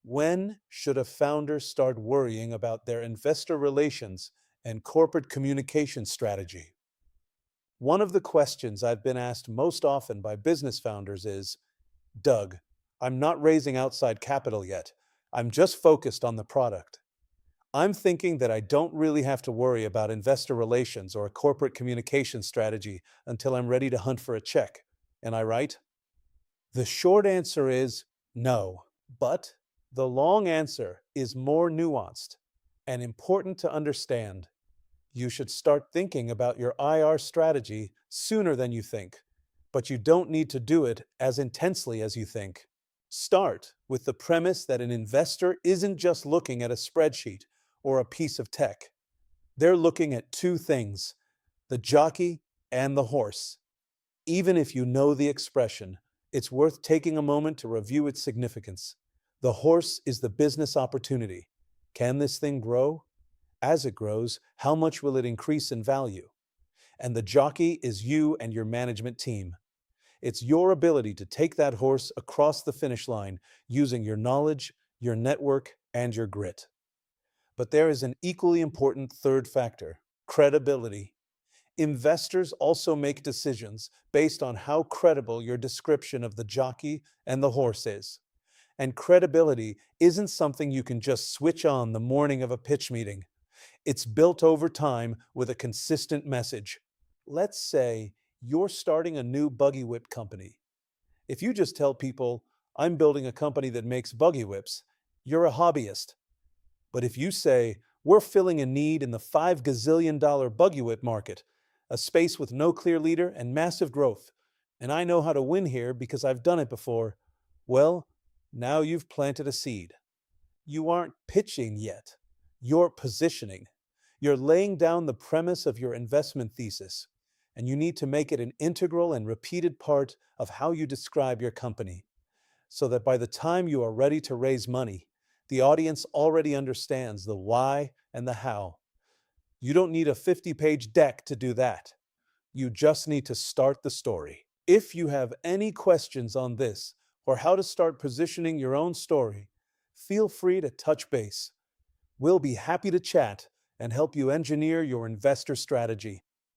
When should a founder start worrying about their investor relations and corporate communication strategy? One of the questions I've been asked most often by business founders is, Doug, I'm not raising outside capital yet. I'm just focused on the product. I'm thinking that I don't really have to worry about investor relations or a corporate communication strategy until I'm ready to hunt for a check. Am I right? The short answer is no, but the long answer is more nuanced and important to understand. You should start thinking about your IR strategy sooner than you think, but you don't need to do it as intensely as you think. Start with the premise that an investor isn't just looking at a spreadsheet or a piece of tech. They're looking at two things: the jockey and the horse. Even if you know the expression, it's worth taking a moment to review its significance. The horse is the business opportunity. Can this thing grow? As it grows, how much will it increase in value? And the jockey is you and your management team. It's your ability to take that horse across the finish line using your knowledge, your network, and your grit. But there is an equally important third factor: credibility. Investors also make decisions based on how credible your description of the jockey and the horse is. And credibility isn't something you can just switch on the morning of a pitch meeting. It's built over time with a consistent message. Let's say you're starting a new buggy whip company. If you just tell people, I'm building a company that makes buggy whips, you're a hobbyist. But if you say, we're filling a need in the $5 gazillion buggy whip market, a space with no clear leader and massive growth, and I know how to win here because I've done it before, well, now you've planted a seed. You aren't pitching yet. You're positioning. You're laying down the premise of your investment thesis, and you need to make it an integral and repeated part of how you describe your company, so that by the time you are ready to raise money, the audience already understands the why and the how. You don't need a 50-page deck to do that. You just need to start the story. If you have any questions on this or how to start positioning your own story, feel free to touch base. We'll be happy to chat and help you engineer your investor strategy.